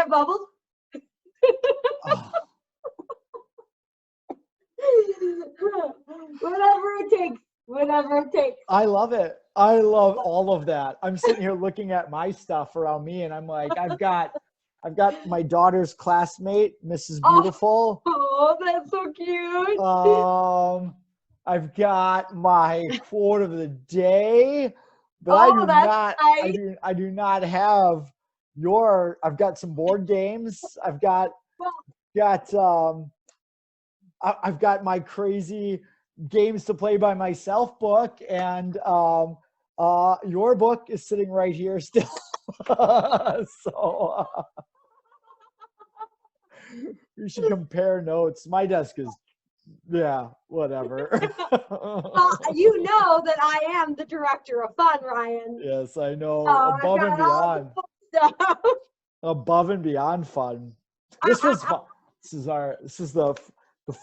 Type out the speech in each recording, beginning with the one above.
get bubbles? Oh, Whatever it takes. Whatever it takes. I love it. I love all of that. I'm sitting here looking at my stuff around me, and I'm like, I've got my daughter's classmate, Mrs. Beautiful. Oh, that's so cute. I've got my quote of the day, but I do not have your. I've got some board games. I've got my crazy games to play by myself book, and your book is sitting right here still. So we should compare notes. My desk is, yeah, whatever. You know that I am the director of fun, Ryan. Yes, I know. Oh, Above and beyond. Stuff. Above and beyond fun. This was fun. This is the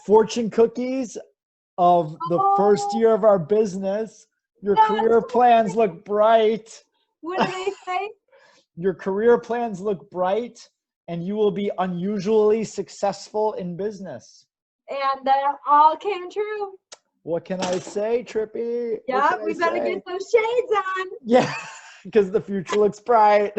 fortune cookies of the first year of our business. Your career plans look bright. What do they say? Your career plans look bright, and you will be unusually successful in business. And that all came true. What can I say, Trippi? Yeah, we better get those shades on. Yeah, because the future looks bright.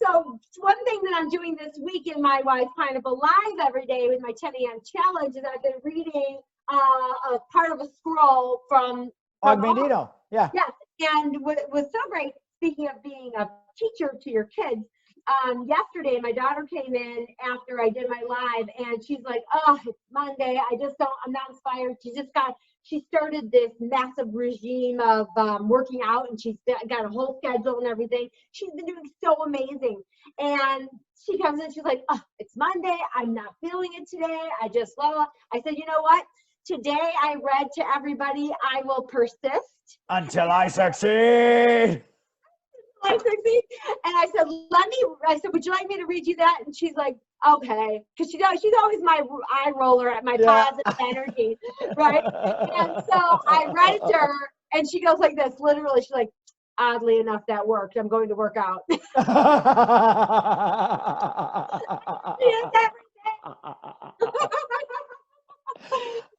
So one thing that I'm doing this week in my Wise Pineapple Live every day with my 10 a.m. challenge is I've been reading a part of a scroll from Og Mandino. Yeah. Yes. And what was so great, speaking of being a teacher to your kids, yesterday my daughter came in after I did my live, and she's like, oh, it's Monday. I'm not inspired. She started this massive regime of working out, and she's got a whole schedule and everything. She's been doing so amazing. And she comes in, she's like, oh, it's Monday. I'm not feeling it today. I said, you know what? Today I read to everybody, I will persist until I succeed. And I said, would you like me to read you that? And she's like, okay. Because she's always my eye roller at my positive energy, right? And so I read it to her, and she goes like this, literally, she's like, oddly enough, that worked. I'm going to work out.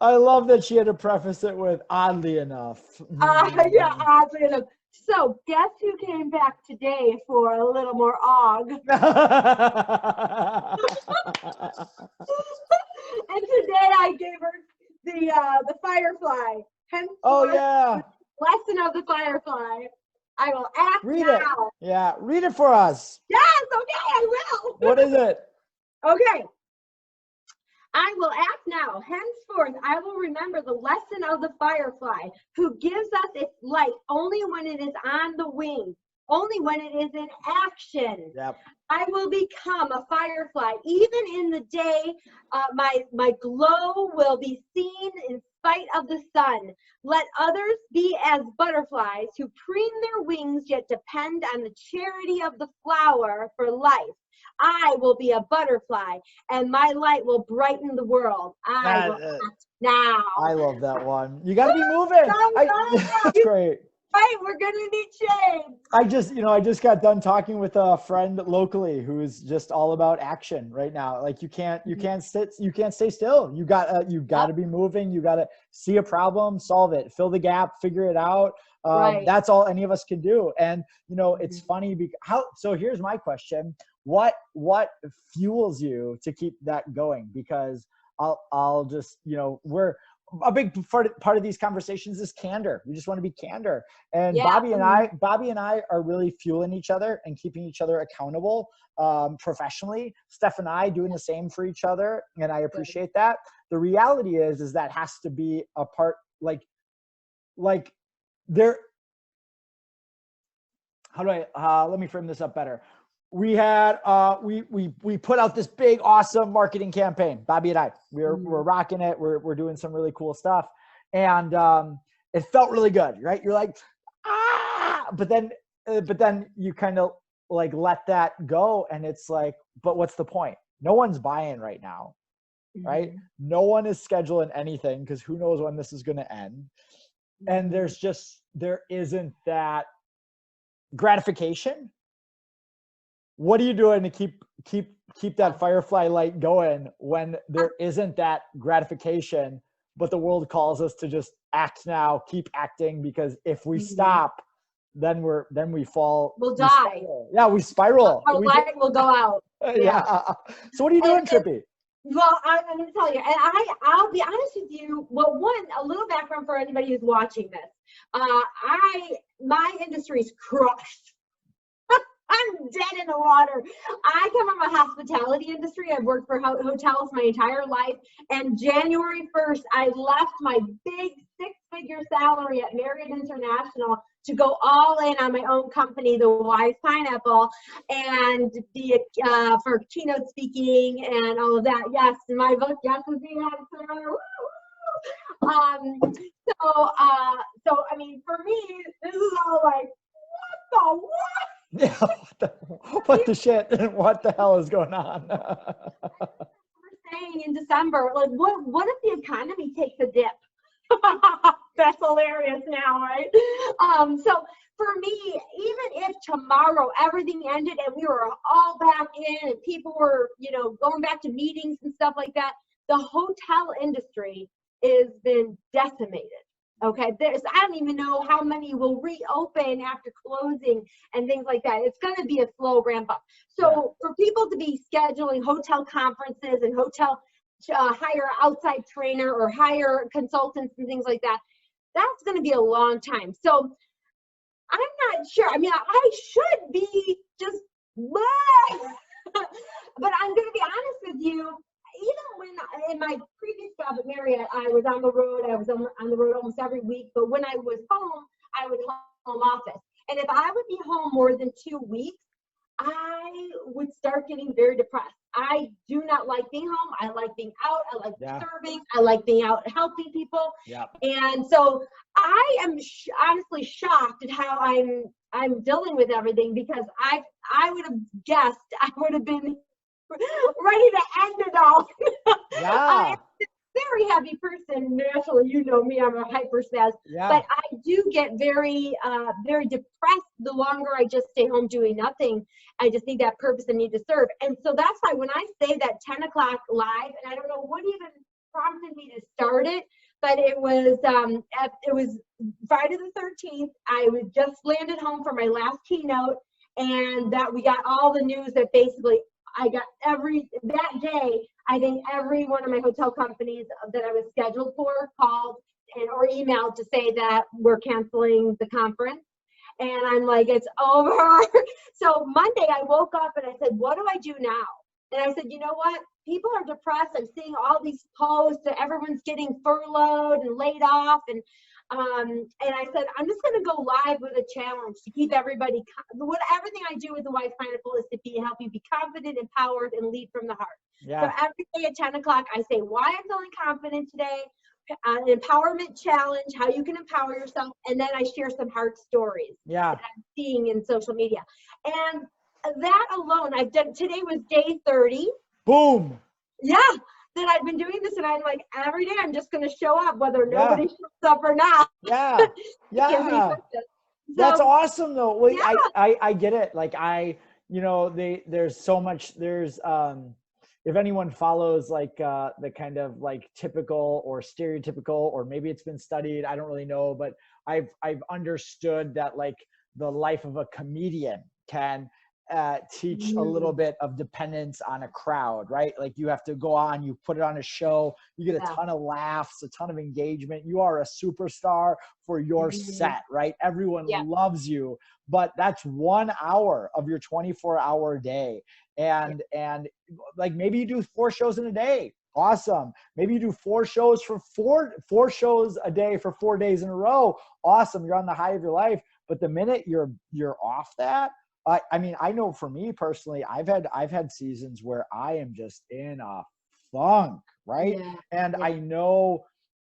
I love that she had to preface it with oddly enough. Yeah, oddly enough. So guess who came back today for a little more og? And today I gave her the firefly. Lesson of the firefly. I will act read now. It. Yeah, read it for us. Yes, okay, I will. What is it? Okay. I will act now. Henceforth, I will remember the lesson of the firefly, who gives us its light only when it is on the wing, only when it is in action. Yep. I will become a firefly. Even in the day, my glow will be seen in spite of the sun. Let others be as butterflies who preen their wings, yet depend on the charity of the flower for life. I will be a butterfly, and my light will brighten the world. I will act now. I love that one. You got to be moving. That's great. Right, we're gonna need shades. I just got done talking with a friend locally who is just all about action right now. Like you can't stay still. You got to be moving. You got to see a problem, solve it, fill the gap, figure it out. Right. That's all any of us can do. And it's funny because so here's my question. What fuels you to keep that going? Because I'll just, we're a big part of these conversations is candor. We just want to be candor. And Bobby and I are really fueling each other and keeping each other accountable professionally. Steph and I doing the same for each other. And I appreciate that. The reality is that has to be a part, like there, how do I, let me frame this up better. We had we put out this big awesome marketing campaign. Bobby and I we're rocking it. We're doing some really cool stuff, and it felt really good, right? You're like but then but then you kind of like let that go, and it's like, but what's the point? No one's buying right now, right? Mhm. No one is scheduling anything because who knows when this is going to end. And Mhm. there isn't that gratification. What are you doing to keep that firefly light going when there isn't that gratification, but the world calls us to just act now, keep acting, because if we Mhm. stop, then we fall, We'll we die. spiral. Yeah, we spiral. Our light will go out. Yeah. Yeah. So what are you doing, And Trippy? well, I'm going to tell you, and I'll be honest with you. Well, a little background for anybody who's watching this. My industry's crushed. I'm dead in the water. I come from a hospitality industry. I've worked for hotels my entire life. And January 1st, I left my big six-figure salary at Marriott International to go all in on my own company, the Wise Pineapple, and be for keynote speaking and all of that. Yes, my book, yes, is the answer. So I mean, for me, this is all like, what the what? Yeah, what the shit? What the hell is going on? We're saying in December, like, what if the economy takes a dip? That's hilarious now, right? So for me, even if tomorrow everything ended and we were all back in and people were, going back to meetings and stuff like that, the hotel industry has been decimated. Okay, I don't even know how many will reopen after closing and things like that. It's going to be a slow ramp up. So for people to be scheduling hotel conferences and hotel hire outside trainer or hire consultants and things like that, that's going to be a long time. So I'm not sure. I mean, I should be just, but I'm going to be honest with you. Even when in my previous job at Marriott, I was on the road. I was on the road almost every week. But when I was home, I was home office. And if I would be home more than 2 weeks, I would start getting very depressed. I do not like being home. I like being out. I like serving. I like being out helping people. Yeah. And so I am honestly shocked at how I'm dealing with everything, because I would have guessed I would have been ready to end it all. Yeah. Very happy person naturally. You know me, I'm a hyper spaz. Yeah. But I do get very very depressed the longer I just stay home doing nothing. I just need that purpose and need to serve. And so that's why when I say that 10 o'clock live, and I don't know what even prompted me to start it, but it was Friday the 13th. I was just landed home for my last keynote, and that we got all the news that basically I got that day, I think every one of my hotel companies that I was scheduled for called or emailed to say that we're canceling the conference. And I'm like, it's over. So Monday I woke up and I said, what do I do now? And I said, you know what? People are depressed. I'm seeing all these posts that everyone's getting furloughed and laid off. And I said, I'm just going to go live with a challenge to keep everybody, everything I do with the Wise Pineapple is to help you be confident, empowered, and lead from the heart. Yeah. So every day at 10 o'clock, I say why I'm feeling confident today, an empowerment challenge, how you can empower yourself, and then I share some heart stories that I'm seeing in social media. And that alone, I've done, today was day 30. Boom. Yeah. That I've been doing this, and I'm like, every day I'm just going to show up whether nobody shows up or not. Yeah. Yeah. That's awesome though. Well, yeah. I get it. Like there's so much, if anyone follows like the kind of like typical or stereotypical, or maybe it's been studied, I don't really know, but I've understood that like the life of a comedian can teach a little bit of dependence on a crowd, right? Like you have to go on, you put it on a show, you get a ton of laughs, a ton of engagement. You are a superstar for your set, right? Everyone loves you, but that's 1 hour of your 24-hour day. And like maybe you do 4 shows in a day. Awesome. Maybe you do 4 shows for four shows a day for 4 days in a row. Awesome. You're on the high of your life. But the minute you're off that, I mean, I know for me personally, I've had seasons where I am just in a funk, right? And I know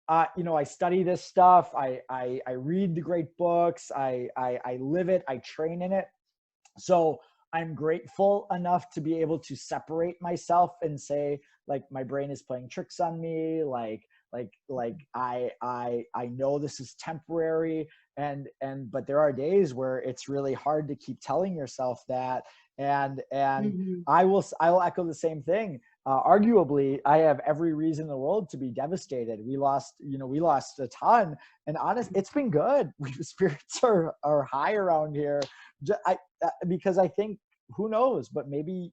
I study this stuff. I read the great books. I live it. I train in it. So I'm grateful enough to be able to separate myself and say, like, my brain is playing tricks on me. I know this is temporary, but there are days where it's really hard to keep telling yourself that. And I will echo the same thing. Arguably, I have every reason in the world to be devastated. We lost a ton, and it's been good. Spirits are high around here. Because I think, who knows, but maybe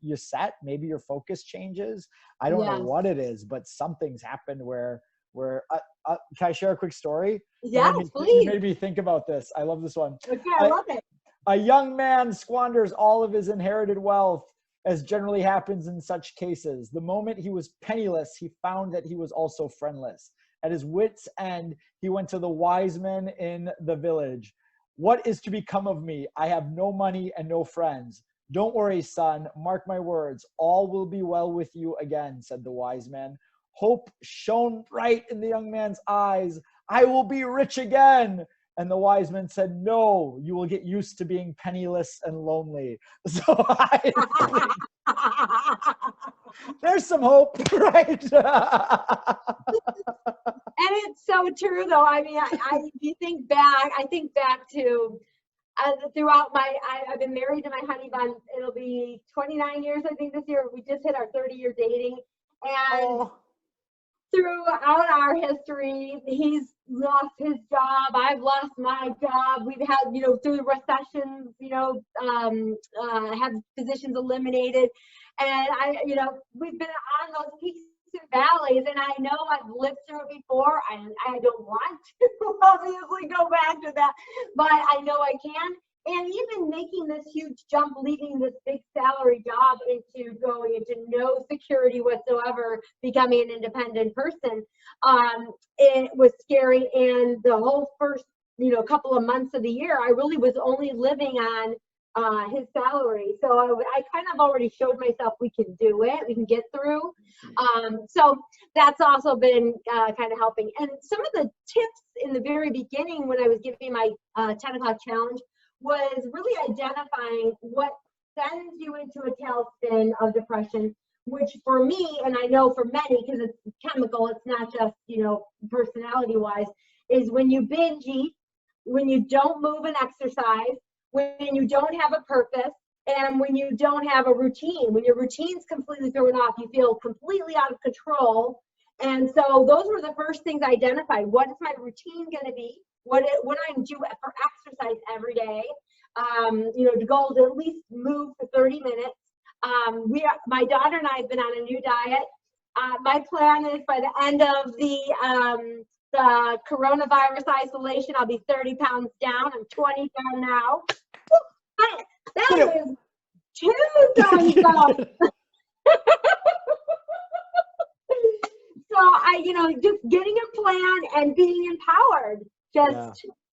maybe your focus changes. I don't know what it is, but something's happened where can I share a quick story? Yes, please. You made me think about this. I love this one. Okay, I love it. A young man squanders all of his inherited wealth, as generally happens in such cases. The moment he was penniless, he found that he was also friendless. At his wit's end, he went to the wise men in the village. What is to become of me? I have no money and no friends. Don't worry, son. Mark my words. All will be well with you again, said the wise men. Hope shone bright in the young man's eyes. I will be rich again. And the wise men said, no, you will get used to being penniless and lonely. So there's some hope, right? And it's so true, though. I mean, I think back to throughout I've been married to my honey bun. It'll be 29 years, I think, this year. We just hit our 30-year dating. And throughout our history, he's lost his job. I've lost my job. We've had, through the recessions, have positions eliminated. And we've been on those peaks and valleys, and I know I've lived through it before, and I don't want to obviously go back to that, but I know I can. And even making this huge jump, leaving this big salary job into going into no security whatsoever, becoming an independent person, it was scary. And the whole first, couple of months of the year, I really was only living on his salary. So I kind of already showed myself we can do it, we can get through. So that's also been kind of helping. And some of the tips in the very beginning when I was giving my 10 o'clock challenge was really identifying what sends you into a tailspin of depression, which for me, and I know for many, because it's chemical, it's not just, personality wise, is when you binge eat, when you don't move and exercise, when you don't have a purpose, and when you don't have a routine. When your routine's completely thrown off, you feel completely out of control. And so those were the first things I identified. What is my routine going to be? What I do for exercise every day? The goal is to at least move for 30 minutes. My daughter and I have been on a new diet. My plan is by the end of the coronavirus isolation, I'll be 30 pounds down. I'm 20 down now. That is 2 times down. So just getting a plan and being empowered,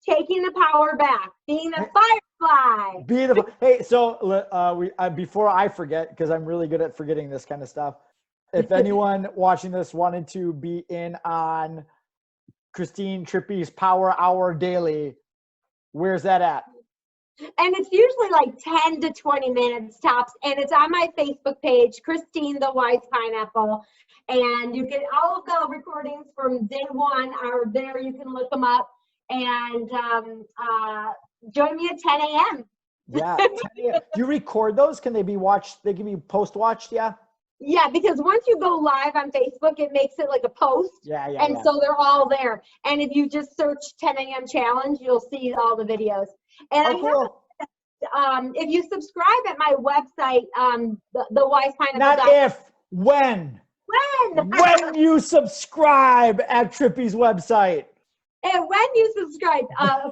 taking the power back, being the firefly. Hey, so before I forget, because I'm really good at forgetting this kind of stuff, if anyone watching this wanted to be in on Christine Trippi's Power Hour Daily, where's that at? And it's usually like 10 to 20 minutes tops. And it's on my Facebook page, Christine the Wise Pineapple. And you get all of the recordings from day one are there. You can look them up. And join me at 10 a.m. Yeah. 10 a.m. Do you record those? Can they be watched? They can be post-watched? Yeah. Yeah, because once you go live on Facebook, it makes it like a post. So they're all there. And if you just search 10 a.m. challenge, you'll see all the videos. And if you subscribe at my website, the Wise Pineapple. Not if, when. When you subscribe at Trippi's website. And when you subscribe,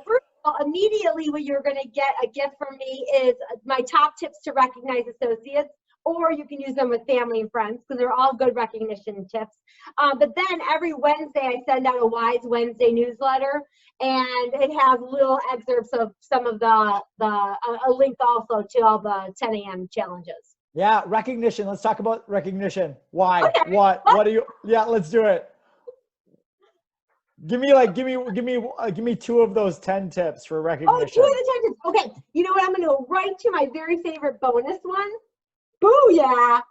first of all, immediately what you're going to get a gift from me is my top tips to recognize associates. Or you can use them with family and friends because they're all good recognition tips. But then every Wednesday I send out a Wise Wednesday newsletter, and it has little excerpts of some of a link also to all the 10 a.m. challenges. Yeah, recognition. Let's talk about recognition. Why? Okay. What do you? Yeah, let's do it. Give me two of those 10 tips for Oh, recognition. 2 of the 10 tips. Okay, you know what? I'm going to go right to my very favorite bonus one. Booyah!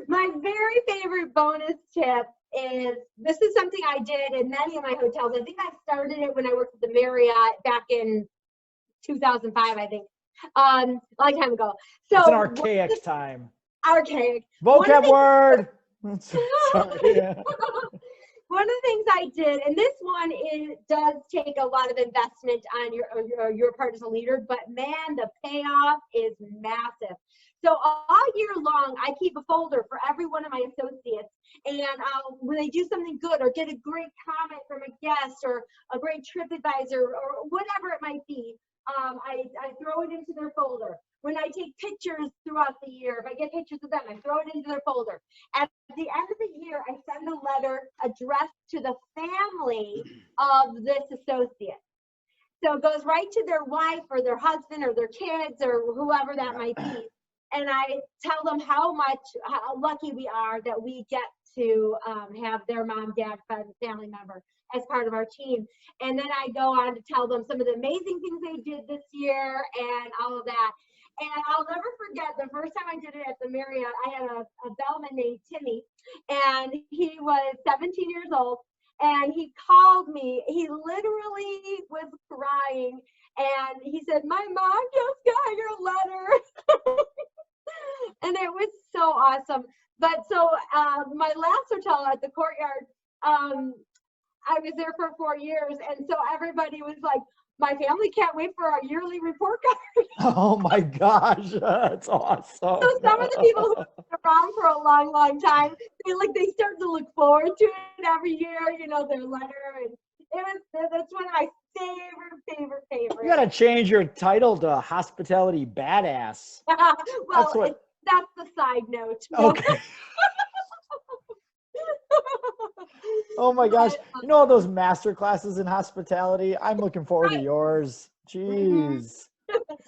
My very favorite bonus tip is, this is something I did in many of my hotels. I think I started it when I worked at the Marriott back in 2005, I think, a long time ago. So It's an archaic time. Archaic. Vocab word. Sorry. Yeah. One of the things I did, and this one does take a lot of investment on your part as a leader, but man, the payoff is massive. So all year long, I keep a folder for every one of my associates, and when they do something good or get a great comment from a guest or a great TripAdvisor or whatever it might be, I throw it into their folder. When I take pictures throughout the year, if I get pictures of them, I throw it into their folder. At the end of the year, I send a letter addressed to the family of this associate. So it goes right to their wife or their husband or their kids or whoever that might be. And I tell them how lucky we are that we get to have their mom, dad, family member as part of our team. And then I go on to tell them some of the amazing things they did this year and all of that. And I'll never forget the first time I did it at the Marriott. I had a bellman named Timmy, and he was 17 years old. And he called me. He literally was crying, and he said, "My mom just got your letter." And it was so awesome. But so my last hotel at the Courtyard, I was there for 4 years, and so everybody was like, "My family can't wait for our yearly report card." Oh my gosh, that's awesome. So some of the people who have been around for a long, long time, they start to look forward to it every year, their letter. And that's one of my favorite. You gotta change your title to hospitality badass. Well, that's the side note. Okay. Oh my gosh. You know all those master classes in hospitality? I'm looking forward to yours. Jeez.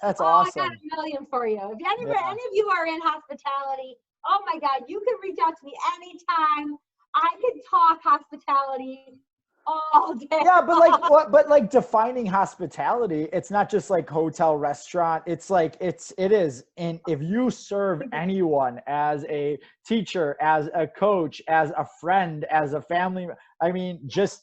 That's awesome. I got a million for you. If any of you are in hospitality, oh my God, you can reach out to me anytime. I can talk hospitality all day. Yeah, but like defining hospitality, it's not just like hotel, restaurant. It's like it is. And if you serve anyone as a teacher, as a coach, as a friend, as a family, I mean, just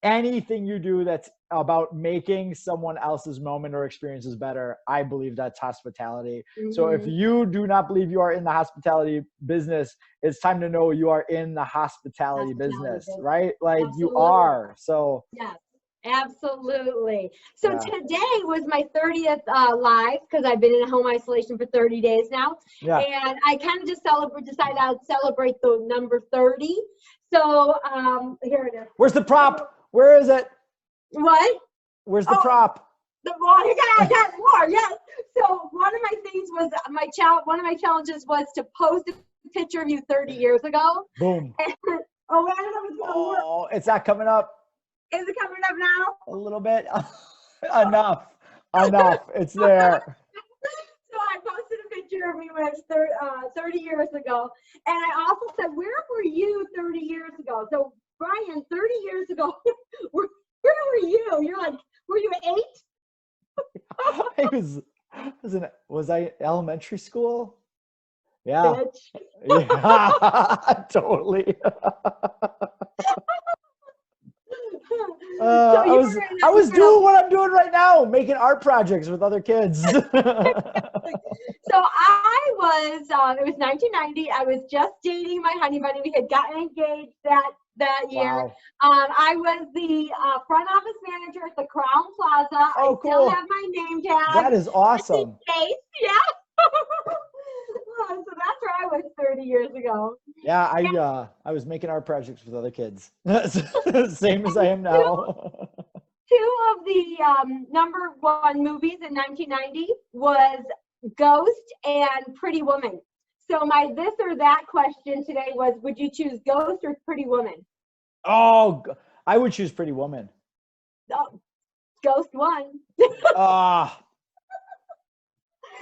anything you do that's about making someone else's moment or experiences better, I believe that's hospitality. Mm-hmm. So if you do not believe you are in the hospitality business, it's time to know you are in the hospitality business, right? Like absolutely. You are. So yes, absolutely. So today was my 30th live, because I've been in home isolation for 30 days now. Yeah. And I kind of just decided I'd celebrate the number 30. So here it is. Where's the prop? Where is it? What? Where's the prop? The water. I got more. Yes. So one of my things was one of my challenges was to post a picture of you 30 years ago. Boom. And, I don't know if it's gonna work. Oh, it's not coming up. Is it coming up now? A little bit. Enough. It's there. So I posted a picture of me when I was 30 years ago, and I also said, "Where were you 30 years ago?" So Brian, 30 years ago, where were you? You're like, were you 8? Was I elementary school? Yeah. Bitch. Yeah, totally. I was doing what I'm doing right now, making art projects with other kids. So I was, it was 1990. I was just dating my honey bunny. We had gotten engaged that year. Wow. I was the front office manager at the Crown Plaza. Oh, I still have my name tag. That is awesome. Yeah. So that's where I was 30 years ago. Yeah, I was making art projects with other kids. Same as I am now. Two of the #1 movies in 1990 was Ghost and Pretty Woman. So my this or that question today was, would you choose Ghost or Pretty Woman? Oh, I would choose Pretty Woman. Oh, Ghost won.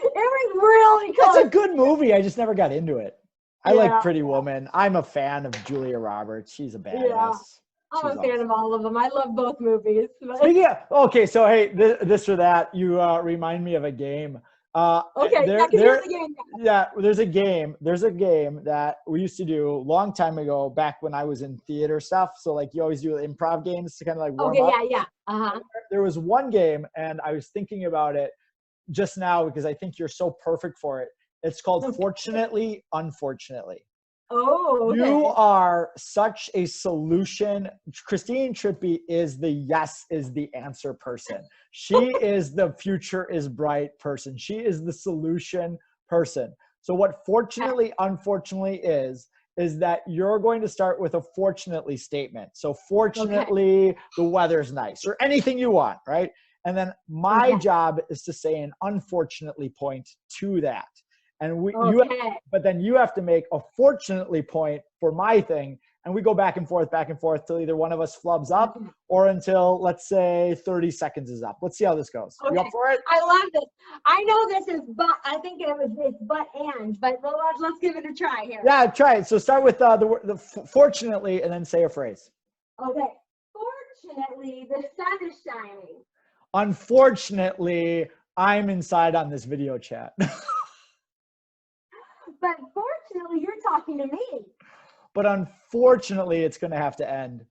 It was really cool. It's a good movie. I just never got into it. I like Pretty Woman. I'm a fan of Julia Roberts. She's a badass. I'm a fan of all of them. I love both movies. Speaking of, okay, so hey, this or that, you remind me of a game. Okay, yeah, there's a game that we used to do a long time ago, back when I was in theater stuff. So like you always do improv games to kind of like warm up. Yeah. Uh-huh. There was one game, and I was thinking about it just now because I think you're so perfect for it. It's called Fortunately, Unfortunately. Oh, okay. You are such a solution. Christine Trippi is the answer person. She is the future is bright person. She is the solution person. So what fortunately, unfortunately is that you're going to start with a fortunately statement. So fortunately, the weather's nice, or anything you want, right? And then my job is to say an unfortunately point to that. And but then you have to make a fortunately point for my thing, and we go back and forth till either one of us flubs up, or until, let's say, 30 seconds is up. Let's see how this goes. Okay. You up for it? I love this. I know this is I think it's but let's give it a try here. Yeah, try it. So start with the fortunately, and then say a phrase. Okay. Fortunately, the sun is shining. Unfortunately, I'm inside on this video chat. But fortunately, you're talking to me. But unfortunately, it's going to have to end.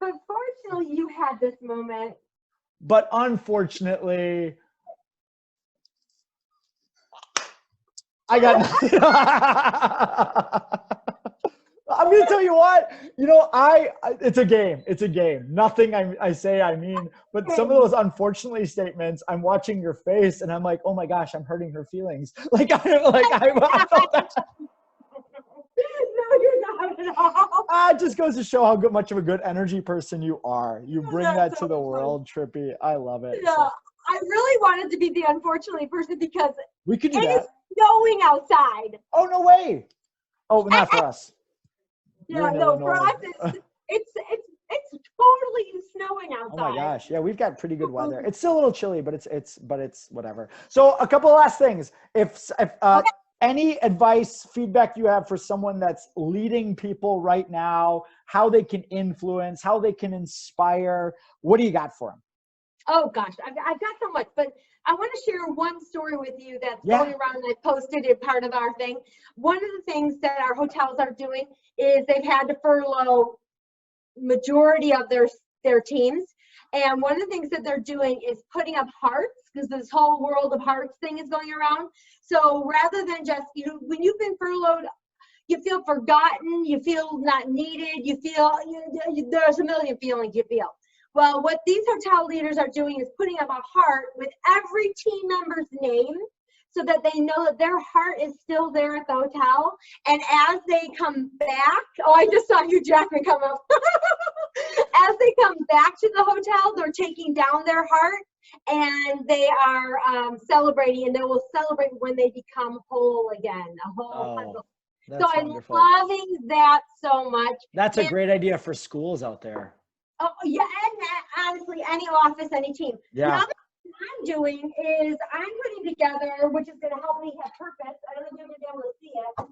But fortunately, you had this moment. But unfortunately, I got nothing. I'm going to tell you what, it's a game. It's a game. Nothing I say, I mean, but some of those unfortunately statements, I'm watching your face and I'm like, oh my gosh, I'm hurting her feelings. I felt that. No, you're not at all. It just goes to show how much of a good energy person you are. You bring that to the world, Trippi. I love it. Yeah, so. I really wanted to be the unfortunately person because we could do that. It is snowing outside. Oh, no way. Oh, not for us. Yeah, no, for us, it's totally snowing outside. Oh my gosh, yeah, we've got pretty good weather. It's still a little chilly, but it's whatever. So a couple of last things. If any advice, feedback you have for someone that's leading people right now, how they can influence, how they can inspire, what do you got for them? Oh gosh, I've got so much, but I want to share one story with you that's going around, and I posted it part of our thing. One of the things that our hotels are doing is they've had to furlough majority of their teams. And one of the things that they're doing is putting up hearts, because this whole world of hearts thing is going around. So rather than just, when you've been furloughed, you feel forgotten, you feel not needed, you feel, there's a million feelings you feel. Well, what these hotel leaders are doing is putting up a heart with every team member's name so that they know that their heart is still there at the hotel. And as they come back, I just saw Hugh Jackman come up. As they come back to the hotel, they're taking down their heart and they are celebrating, and they will celebrate when they become whole again, a whole puzzle. So wonderful. I'm loving that so much. That's a great idea for schools out there. Oh, yeah, and honestly, any office, any team. Yeah. Now, what I'm doing is I'm putting together, which is going to help me have purpose. I don't know if you're going to be able to see it.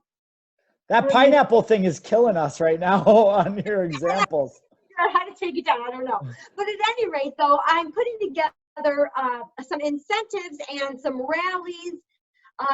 That pineapple thing is killing us right now on your examples. How to take it down, I don't know. But at any rate, though, I'm putting together some incentives and some rallies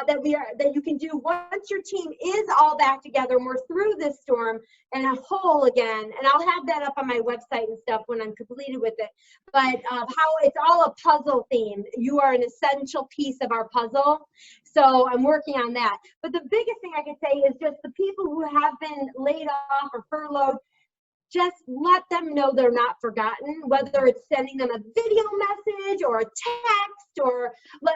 that you can do once your team is all back together and we're through this storm and a whole again. And I'll have that up on my website and stuff when I'm completed with it. But how it's all a puzzle theme. You are an essential piece of our puzzle. So I'm working on that. But the biggest thing I can say is just the people who have been laid off or furloughed, just let them know they're not forgotten, whether it's sending them a video message or a text, or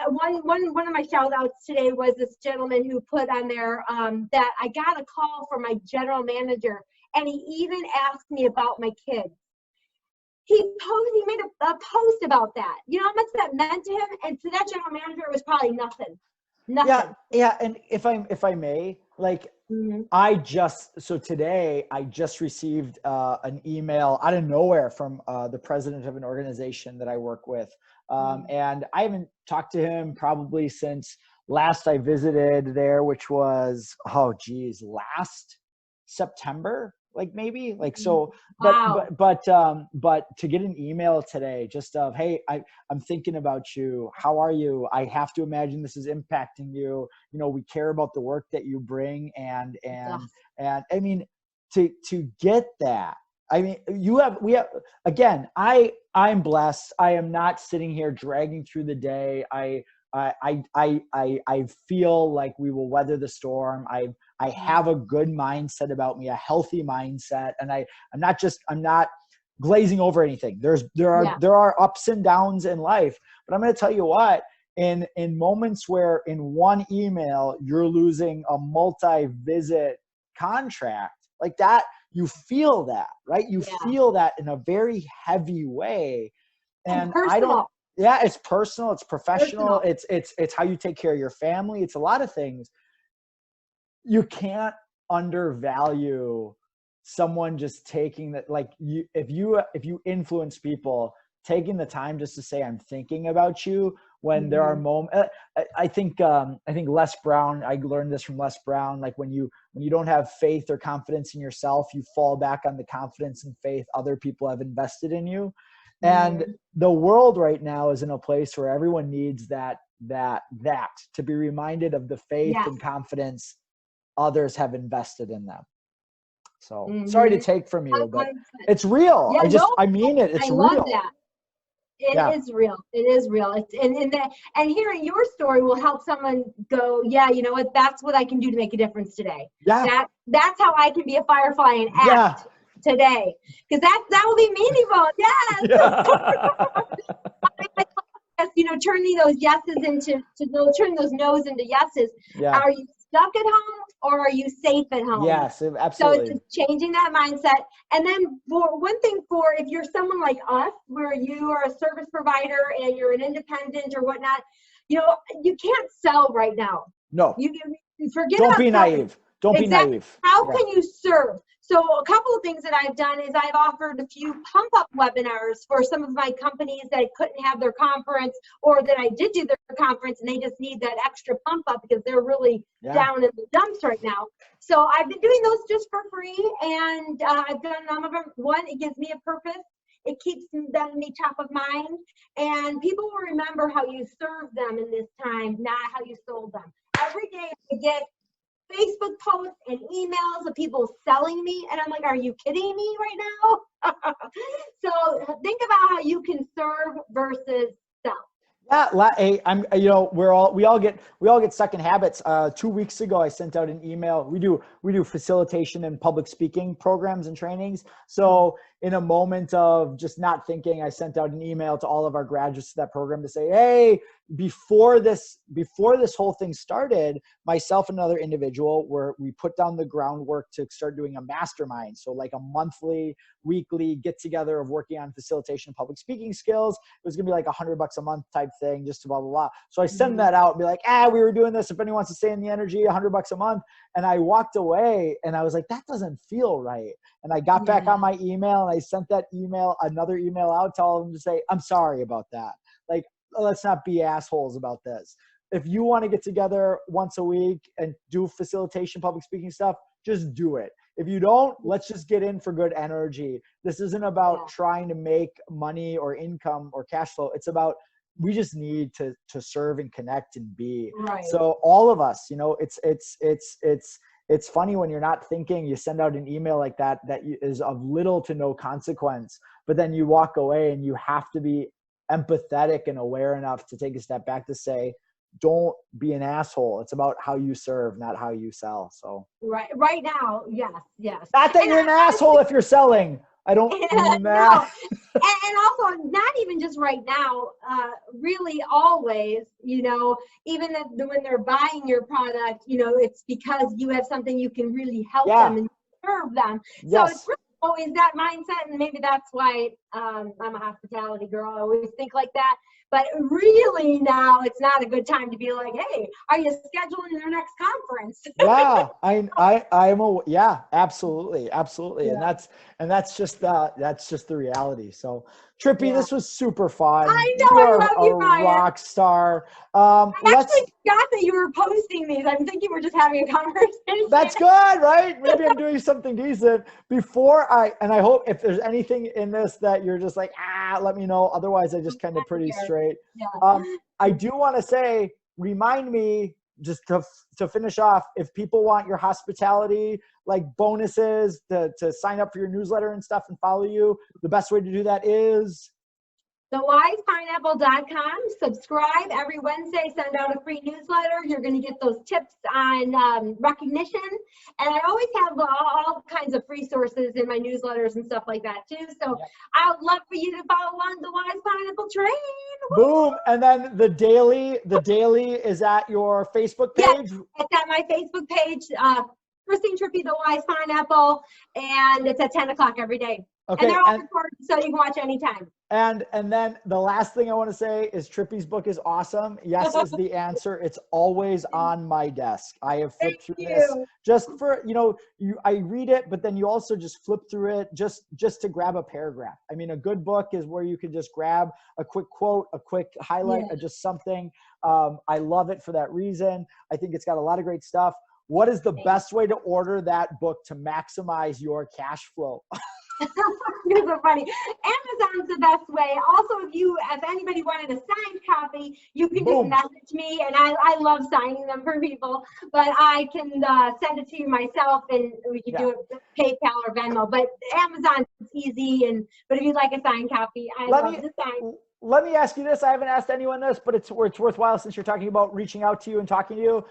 one of my shout outs today was this gentleman who put on there that I got a call from my general manager and he even asked me about my kids. He made a post about that. You know how much that meant to him? And to that general manager, it was probably nothing. Yeah. And if I may, like, today I just received an email out of nowhere from the president of an organization that I work with. And I haven't talked to him probably since last I visited there, which was, last September. like maybe like, Mhm. so, Wow. but to get an email today just of, hey, I'm thinking about you. How are you? I have to imagine this is impacting you. You know, we care about the work that you bring. Ugh. And I mean, to get that, I mean, we have, again, I'm blessed. I am not sitting here dragging through the day. I feel like we will weather the storm. I have a good mindset about me, a healthy mindset. And I'm not glazing over anything. Yeah. There are ups and downs in life, but I'm going to tell you what, in moments where in one email, you're losing a multi-visit contract like that, you feel that, right? You Yeah. feel that in a very heavy way. And And I don't, personal. yeah, it's personal, it's professional, Personal. it's how you take care of your family. It's a lot of things. You can't undervalue someone just taking that, like, if you influence people, taking the time just to say, I'm thinking about you, when there are Mhm. moments. I think Les Brown, I learned this from Les Brown, like when you don't have faith or confidence in yourself, you fall back on the confidence and faith other people have invested in you. And Mhm. the world right now is in a place where everyone needs that to be reminded of the faith Yes. and confidence others have invested in them. So sorry to Mhm. take from you, but 100%. it's real. Yeah, no, I mean it. I It's love real. that. It Yeah. is real. It is real. It's and that, and hearing your story will help someone go, yeah, you know what? That's what I can do to make a difference today. Yeah. That's how I can be a firefly and Yeah. act today. Because that will be meaningful. Yes. Yeah. Yes, you know, turning those yeses turning those no's into yeses. Yeah. Are you stuck at home or are you safe at home? Yes, So it's absolutely. just changing that mindset. And then for one thing, for if you're someone like us, where you are a service provider and you're an independent or whatnot, you know, you can't sell right now. No, You can forget don't about be selling. naive. Don't be Exactly. naive. How Yeah. can you serve? So a couple of things that I've done is I've offered a few pump up webinars for some of my companies that couldn't have their conference, or that I did do their conference and they just need that extra pump up because they're really Yeah. down in the dumps right now. So I've been doing those just for free, and I've done none of them. One, it gives me a purpose. It keeps me top of mind, and people will remember how you served them in this time, not how you sold them. Every day I get Facebook posts and emails of people selling me, and I'm like, are you kidding me right now? So think about how you can serve versus sell. Yeah, hey, you know, we all get stuck in habits. 2 weeks ago, I sent out an email. We do facilitation and public speaking programs and trainings. So in a moment of just not thinking, I sent out an email to all of our graduates of that program to say, hey, before this whole thing started, myself and another individual we put down the groundwork to start doing a mastermind. So like a monthly, weekly get together of working on facilitation and public speaking skills. It was gonna be like $100 a month type thing, just blah, blah, blah. So I send that out and be like, we were doing this. If anyone wants to stay in the energy, $100 a month. And I walked away and I was like, that doesn't feel right. And I got back on my email and I sent another email out, telling them to say, I'm sorry about that. Like, let's not be assholes about this. If you want to get together once a week and do facilitation, public speaking stuff, just do it. If you don't, let's just get in for good energy. This isn't about trying to make money or income or cash flow. It's about, we just need to serve and connect and be. Right. So all of us, you know, it's funny when you're not thinking, you send out an email like that is of little to no consequence, but then you walk away and you have to be empathetic and aware enough to take a step back to say, don't be an asshole. It's about how you serve, not how you sell. So right now, yes. Not that you're an asshole if you're selling. I don't mean that. No. And also, not even just right now, really always, you know, even when they're buying your product, you know, it's because you have something you can really help them and serve them. So it's really always that mindset, and maybe that's why I'm a hospitality girl. I always think like that. But really now, it's not a good time to be like, hey, are you scheduling your next conference? Yeah, absolutely. Yeah. and that's just the reality. So Trippi, Yeah. this was super fun. I know, You I are love a you, Ryan. rock star. I Let's actually forgot that you were posting these. I'm thinking we're just having a conversation. That's good, right? Maybe I'm doing something decent. And I hope if there's anything in this that you're just like, let me know. Otherwise, I just kind of pretty straight. Yeah. I do want to say, remind me just to finish off, if people want your hospitality, like bonuses to sign up for your newsletter and stuff and follow you, the best way to do that is thewisepineapple.com. Subscribe every Wednesday. Send out a free newsletter. You're going to get those tips on recognition. And I always have all kinds of free sources in my newsletters and stuff like that too. So I would love for you to follow along the Wise Pineapple train. Boom. And then the daily is at your Facebook page. Yes, it's at my Facebook page. Christine Trippi, the Wise Pineapple, and it's at 10 o'clock every day. Okay, and they're all recorded so you can watch anytime. And then the last thing I want to say is Trippi's book is awesome. Yes is the answer. It's always on my desk. I have flipped through this just for, I read it, but then you also just flip through it just to grab a paragraph. I mean, a good book is where you can just grab a quick quote, a quick highlight, or just something. I love it for that reason. I think it's got a lot of great stuff. What is the best way to order that book to maximize your cash flow? You're so funny. Amazon's the best way. Also, if anybody wanted a signed copy, you can just message me, and I love signing them for people. But I can send it to you myself, and we can do it with PayPal or Venmo. But Amazon's easy, but if you'd like a signed copy, I love to sign. Let me ask you this. I haven't asked anyone this, but it's worthwhile since you're talking about reaching out to you and talking to you.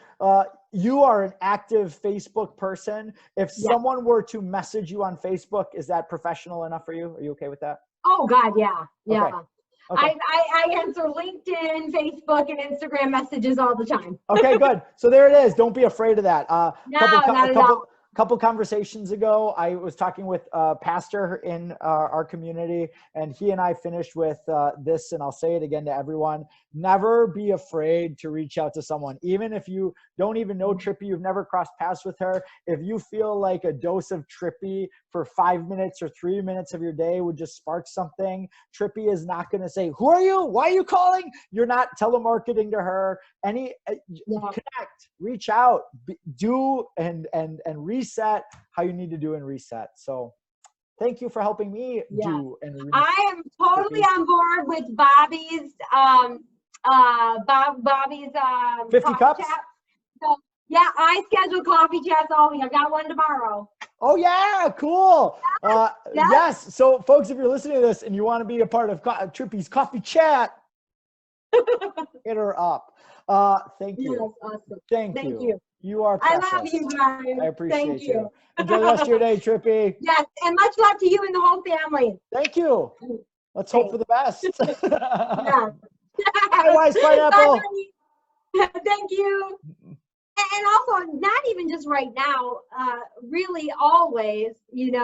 You are an active Facebook person. If someone were to message you on Facebook, is that professional enough for you? Are you okay with that? Oh, God, yeah. Yeah. Okay. I answer LinkedIn, Facebook, and Instagram messages all the time. Okay, good. So there it is. Don't be afraid of that. Not at all. Couple conversations ago, I was talking with a pastor in our community, and he and I finished with this, and I'll say it again to everyone. Never be afraid to reach out to someone. Even if you don't even know Trippi, you've never crossed paths with her. If you feel like a dose of Trippi for 5 minutes or 3 minutes of your day would just spark something, Trippi is not going to say, "Who are you? Why are you calling?" You're not telemarketing to her. Connect, reach out, do and reset how you need to do and reset. So thank you for helping me do and reset. I am totally on board with Bobby's 50 cups. Chat. So yeah, I schedule coffee chats all week. I got one tomorrow. Oh yeah, cool. Yes. So folks, if you're listening to this and you want to be a part of Trippi's coffee chat, hit her up. Thank you. Yes, awesome. Thank you. You are precious. I love you, Ryan. I appreciate Thank you. Enjoy the rest of your day, Trippi. Yes, and much love to you and the whole family. Thank you. Let's hope for the best. Yeah. Bye, Wise Pineapple. Thank you. And also, not even just right now, really always, even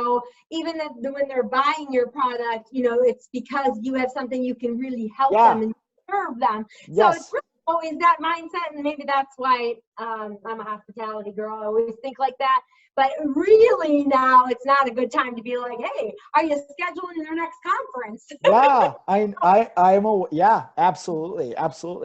when they're buying your product, it's because you have something you can really help them and serve them. So it's really always that mindset, and maybe that's why I'm a hospitality girl. I always think like that. But really now, it's not a good time to be like, "Hey, are you scheduling your next conference?" Absolutely,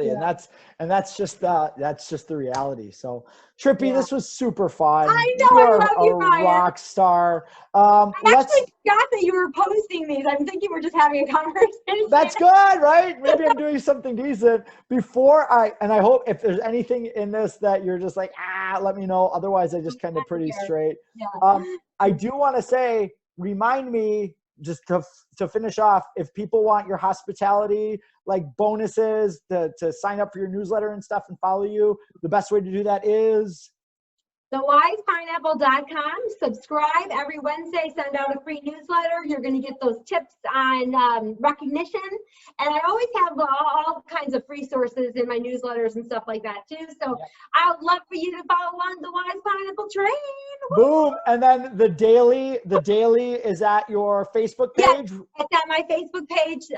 and that's just the reality. So Trippi, this was super fun. I know, you are I love you, Ryan. Rock star. I actually forgot that you were posting these. I'm thinking we're just having a conversation. That's good, right? Maybe I'm doing something decent. And I hope if there's anything in this that you're just like, let me know. Otherwise, I just kind of pretty straight. I do want to say, remind me just to finish off, if people want your hospitality, like bonuses to sign up for your newsletter and stuff and follow you, the best way to do that is thewisepineapple.com. Subscribe every Wednesday. Send out a free newsletter. You're going to get those tips on recognition. And I always have all kinds of free sources in my newsletters and stuff like that too. So I would love for you to follow along the Wise Pineapple train. Boom. And then the daily is at your Facebook page. Yes, it's at my Facebook page.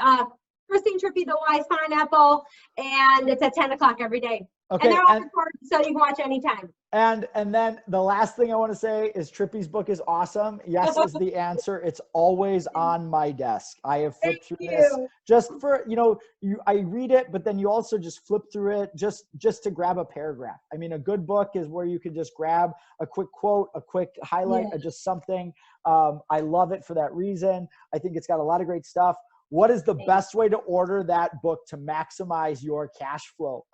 Christine Trippi, the Wise Pineapple, and it's at 10 o'clock every day. Okay. And they're all recorded so you can watch anytime. And then the last thing I want to say is Trippi's book is awesome. Yes is the answer. It's always on my desk. I have flipped through this just for, I read it, but then you also just flip through it just to grab a paragraph. I mean, a good book is where you can just grab a quick quote, a quick highlight, or just something. I love it for that reason. I think it's got a lot of great stuff. What is the best way to order that book to maximize your cash flow?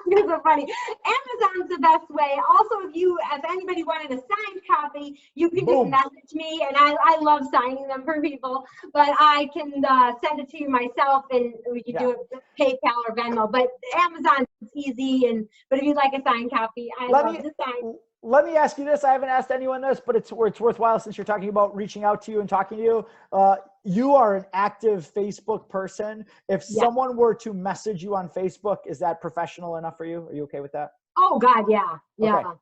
You're so funny. Amazon's the best way. Also, if anybody wanted a signed copy, you can just message me, and I love signing them for people. But I can send it to you myself, and we can do it with PayPal or Venmo. But Amazon's easy, but if you'd like a signed copy, I love to sign. Let me ask you this. I haven't asked anyone this, but it's worthwhile since you're talking about reaching out to you and talking to you. You are an active Facebook person. If someone were to message you on Facebook, is that professional enough for you? Are you okay with that? Oh, God, yeah. Yeah.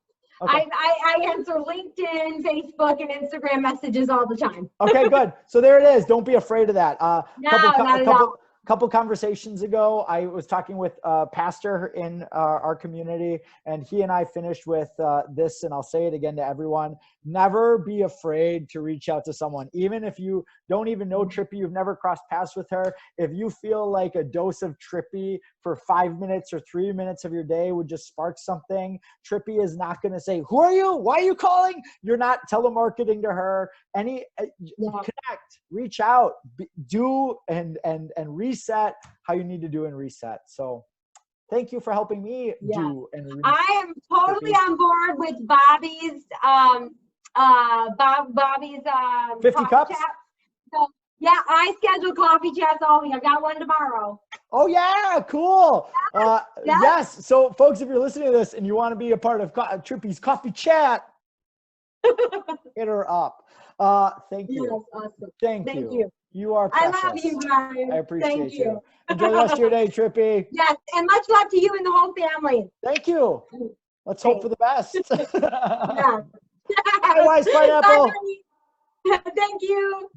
Okay. I answer LinkedIn, Facebook, and Instagram messages all the time. Okay, good. So there it is. Don't be afraid of that. Not at all. Couple conversations ago, I was talking with a pastor in our community, and he and I finished with this, and I'll say it again to everyone. Never be afraid to reach out to someone. Even if you don't even know Trippi, you've never crossed paths with her. If you feel like a dose of Trippi for 5 minutes or 3 minutes of your day would just spark something, Trippi is not going to say, "Who are you? Why are you calling?" You're not telemarketing to her. Connect, reach out, do and reset how you need to do and reset. So thank you for helping me do and reset. I am totally on board with Bobby's 50 cups. Chat. So yeah, I schedule coffee chats all week. I got one tomorrow. Oh yeah, cool. Yes. So folks, if you're listening to this and you want to be a part of Trippi's coffee chat, hit her up. Thank you. Yes, awesome. Thank you. You are precious. I love you, Brian. I appreciate Thank you. Enjoy the rest of your day, Trippi. Yes, and much love to you and the whole family. Thank you. Let's hope for the best. Yeah. Bye, Wise Pineapple. Bye, thank you.